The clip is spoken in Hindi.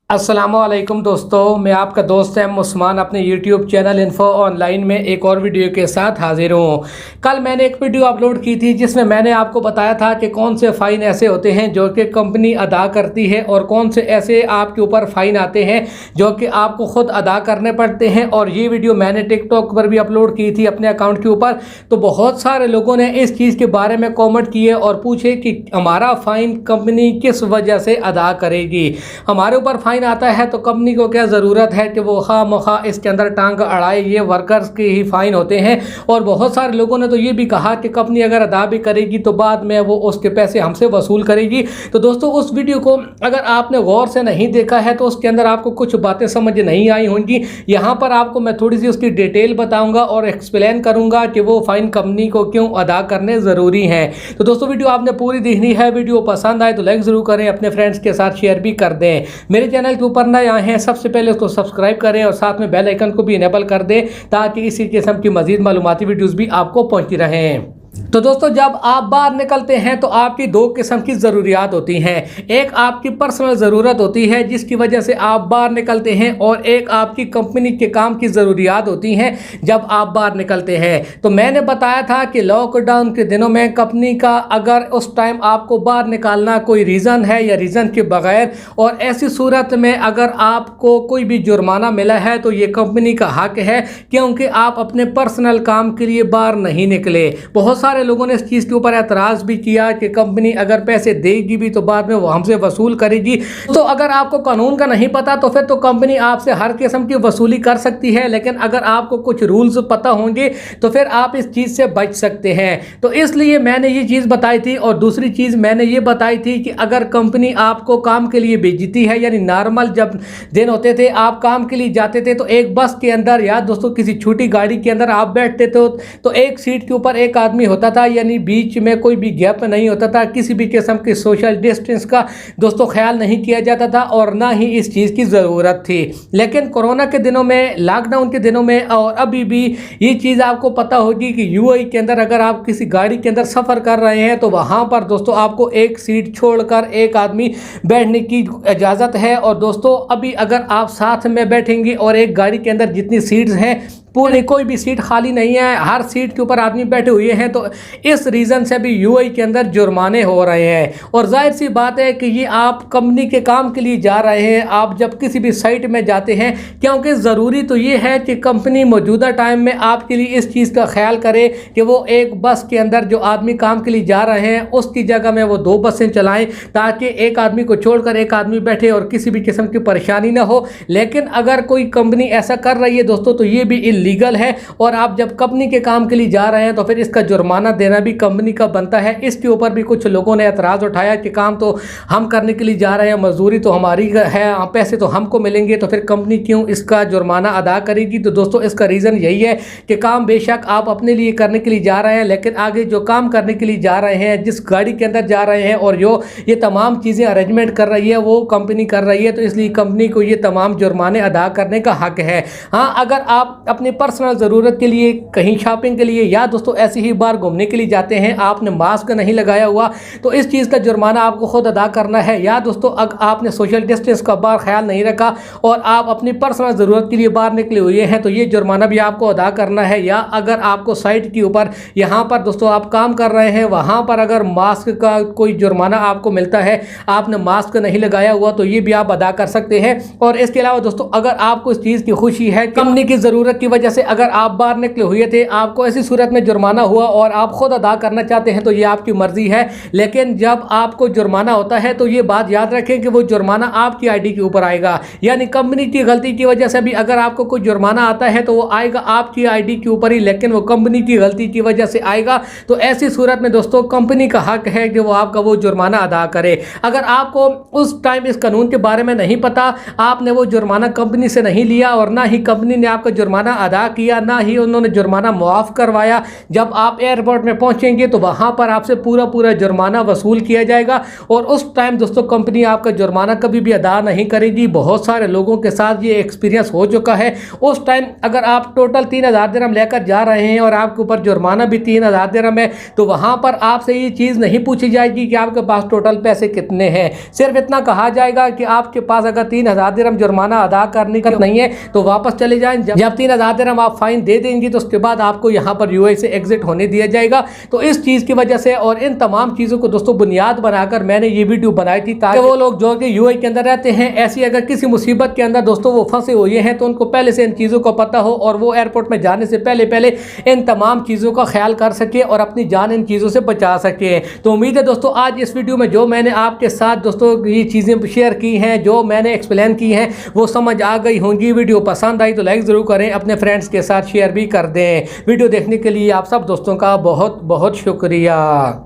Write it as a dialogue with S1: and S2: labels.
S1: अस्सलामुअलैकुम दोस्तों, मैं आपका दोस्त एम उस्मान अपने YouTube चैनल इन्फो ऑनलाइन में एक और वीडियो के साथ हाजिर हूँ। कल मैंने एक वीडियो अपलोड की थी जिसमें मैंने आपको बताया था कि कौन से फ़ाइन ऐसे होते हैं जो कि कंपनी अदा करती है और कौन से ऐसे आपके ऊपर फ़ाइन आते हैं जो कि आपको ख़ुद अदा करने पड़ते हैं। और ये वीडियो मैंने टिकटॉक पर भी अपलोड की थी अपने अकाउंट के ऊपर। तो बहुत सारे लोगों ने इस चीज़ के बारे में कॉमेंट किए और पूछे कि हमारा फ़ाइन कंपनी किस वजह से अदा करेगी। हमारे ऊपर फ़ाइन आता है तो कंपनी को क्या ज़रूरत है कि वो खामखा इसके अंदर टांग अड़ाए, ये वर्कर्स के ही फ़ाइन होते हैं। और बहुत सारे लोगों ने तो ये भी कहा कि कंपनी अगर अदा भी करेगी तो बाद में वो उसके पैसे हमसे वसूल करेगी। तो दोस्तों, उस वीडियो को अगर आपने गौर से नहीं देखा है तो उसके अंदर आपको कुछ बातें समझ नहीं आई होंगी। यहाँ पर आपको मैं थोड़ी सी उसकी डिटेल बताऊँगा और एक्सप्लेन करूँगा कि वो फ़ाइन कंपनी को क्यों अदा करने ज़रूरी हैं। तो दोस्तों, वीडियो आपने पूरी देखनी है। वीडियो पसंद आए तो लाइक ज़रूर करें, अपने फ्रेंड्स के साथ शेयर भी कर दें। मेरे चैनल के ऊपर नए आए हैं सबसे पहले उसको सब्सक्राइब करें और साथ में बेल आइकन को भी इनेबल कर दें ताकि इसी किस्म की मजीद मालूमाती वीडियोस भी आपको पहुंचती रहें। तो दोस्तों, जब आप बाहर निकलते हैं तो आपकी दो किस्म की ज़रूरियात होती हैं। एक आपकी पर्सनल ज़रूरत होती है जिसकी वजह से आप बाहर निकलते हैं, और एक आपकी कंपनी के काम की ज़रूरियात होती हैं जब आप बाहर निकलते हैं। तो मैंने बताया था कि लॉकडाउन के दिनों में कंपनी का अगर उस टाइम आपको बाहर निकालना कोई रीज़न है या रीज़न के बगैर, और ऐसी सूरत में अगर आपको कोई भी जुर्माना मिला है तो ये कंपनी का हक है, क्योंकि आप अपने पर्सनल काम के लिए बाहर नहीं निकले। बहुत सारे लोगों ने इस चीज़ के ऊपर एतराज़ भी किया कि कंपनी अगर पैसे देगी भी तो बाद में वो हमसे वसूल करेगी। तो अगर आपको कानून का नहीं पता तो फिर तो कंपनी आपसे हर किस्म की वसूली कर सकती है, लेकिन अगर आपको कुछ रूल्स पता होंगे तो फिर आप इस चीज़ से बच सकते हैं। तो इसलिए मैंने ये चीज़ बताई थी। और दूसरी चीज़ मैंने ये बताई थी कि अगर कंपनी आपको काम के लिए भेजती है, यानी नॉर्मल जब दिन होते थे आप काम के लिए जाते थे तो एक बस के अंदर या दोस्तों किसी छोटी गाड़ी के अंदर आप बैठते थे तो एक सीट के ऊपर एक आदमी होता था, यानी बीच में कोई भी गैप नहीं होता था। किसी भी किस्म की सोशल डिस्टेंस का दोस्तों ख्याल नहीं किया जाता था और ना ही इस चीज़ की ज़रूरत थी। लेकिन कोरोना के दिनों में, लॉकडाउन के दिनों में और अभी भी ये चीज़ आपको पता होगी कि यूएई के अंदर अगर आप किसी गाड़ी के अंदर सफ़र कर रहे हैं तो वहाँ पर दोस्तों आपको एक सीट छोड़कर एक आदमी बैठने की इजाज़त है। और दोस्तों, अभी अगर आप साथ में बैठेंगे और एक गाड़ी के अंदर जितनी सीट्स हैं पूरी कोई भी सीट खाली नहीं है, हर सीट के ऊपर आदमी बैठे हुए हैं, तो इस रीज़न से भी यूएई के अंदर जुर्माने हो रहे हैं। और जाहिर सी बात है कि ये आप कंपनी के काम के लिए जा रहे हैं, आप जब किसी भी साइट में जाते हैं, क्योंकि ज़रूरी तो ये है कि कंपनी मौजूदा टाइम में आपके लिए इस चीज़ का ख्याल करे कि वो एक बस के अंदर जो आदमी काम के लिए जा रहे हैं उसकी जगह में वो दो बसें चलाएँ ताकि एक आदमी को छोड़कर एक आदमी बैठे और किसी भी किस्म की परेशानी ना हो। लेकिन अगर कोई कंपनी ऐसा कर रही है दोस्तों तो ये भी लीगल है, और आप जब कंपनी के काम के लिए जा रहे हैं तो फिर इसका जुर्माना देना भी कंपनी का बनता है। इसके ऊपर भी कुछ लोगों ने एतराज़ उठाया कि काम तो हम करने के लिए जा रहे हैं, मजदूरी तो हमारी है, पैसे तो हमको मिलेंगे, तो फिर कंपनी क्यों इसका जुर्माना अदा करेगी। तो दोस्तों, इसका रीज़न यही है कि काम बेशक आप अपने लिए करने के लिए जा रहे हैं, लेकिन आगे जो काम करने के लिए जा रहे हैं, जिस गाड़ी के अंदर जा रहे हैं और जो ये तमाम चीज़ें अरेंजमेंट कर रही है वो कंपनी कर रही है, तो इसलिए कंपनी को ये तमाम जुर्माने अदा करने का हक है। हाँ, अगर आप अपने पर्सनल ज़रूरत के लिए कहीं शॉपिंग के लिए या दोस्तों ऐसे ही बाहर घूमने के लिए जाते हैं, आपने मास्क नहीं लगाया हुआ तो इस चीज़ का जुर्माना आपको खुद अदा करना है। या दोस्तों आपने सोशल डिस्टेंस का बाहर ख्याल नहीं रखा और आप अपनी पर्सनल ज़रूरत के लिए बाहर निकले हुए हैं तो ये जुर्माना भी आपको अदा करना है। या अगर आपको साइट के ऊपर यहाँ पर दोस्तों आप काम कर रहे हैं, वहाँ पर अगर मास्क का कोई जुर्माना आपको मिलता है, आपने मास्क नहीं लगाया हुआ, तो ये भी आप अदा कर सकते हैं। और इसके अलावा दोस्तों, अगर आपको इस चीज़ की खुशी है कंपनी की ज़रूरत की वजह से अगर आप बाहर निकले हुए थे, आपको ऐसी सूरत में जुर्माना हुआ और आप खुद अदा करना चाहते हैं तो ये आपकी मर्जी है। लेकिन जब आपको जुर्माना होता है तो ये बात याद रखें कि वो जुर्माना आपकी आईडी के ऊपर आएगा, यानी कंपनी की गलती की वजह से भी अगर आपको कोई जुर्माना आता है तो वो आएगा आपकी आईडी के ऊपर ही, लेकिन वो कंपनी की गलती की वजह से आएगा। तो ऐसी सूरत में दोस्तों कंपनी का हक है कि वो आपका वो जुर्माना अदा करे। अगर आपको उस टाइम इस कानून के बारे में नहीं पता, आपने वो जुर्माना कंपनी से नहीं लिया और ना ही कंपनी ने आपका जुर्माना अदा किया, ना ही उन्होंने जुर्माना मुआफ़ करवाया। जब आप एयरपोर्ट में पहुंचेंगे तो वहां पर आपसे पूरा जुर्माना वसूल किया जाएगा और उस टाइम दोस्तों कंपनी आपका जुर्माना कभी भी अदा नहीं करेगी। बहुत सारे लोगों के साथ ये एक्सपीरियंस हो चुका है। उस टाइम अगर आप टोटल 3000 दिरहम लेकर जा रहे हैं और आपके ऊपर जुर्माना भी 3000 दिरहम है, तो वहां पर आपसे ये चीज़ नहीं पूछी जाएगी कि आपके पास टोटल पैसे कितने हैं। सिर्फ इतना कहा जाएगा कि आपके पास अगर 3000 दिरहम जुर्माना अदा करने का नहीं है तो वापस चले जाएं। जब 3000 दिरहम आप फाइन दे देंगे तो उसके बाद आपको यहाँ पर यूएई से एग्जिट होने दिया जाएगा। तो इस चीज़ की वजह से और इन तमाम चीज़ों को दोस्तों बुनियाद बनाकर मैंने ये वीडियो बनाई थी, ताकि वो लोग जो कि यूएई के अंदर रहते हैं, ऐसी अगर किसी मुसीबत के अंदर दोस्तों वो फंसे हुए हैं तो उनको पहले से इन चीज़ों को पता हो और वो एयरपोर्ट में जाने से पहले इन तमाम चीज़ों का ख्याल कर सके और अपनी जान इन चीज़ों से बचा सके। तो उम्मीद है दोस्तों आज इस वीडियो में जो मैंने आपके साथ दोस्तों ये चीज़ें शेयर की हैं, जो मैंने एक्सप्लेन की हैं, वो समझ आ गई होंगी। वीडियो पसंद आई तो लाइक ज़रूर करें, अपने फ्रेंड्स के साथ शेयर भी कर दें। वीडियो देखने के लिए आप सब दोस्तों का बहुत बहुत शुक्रिया।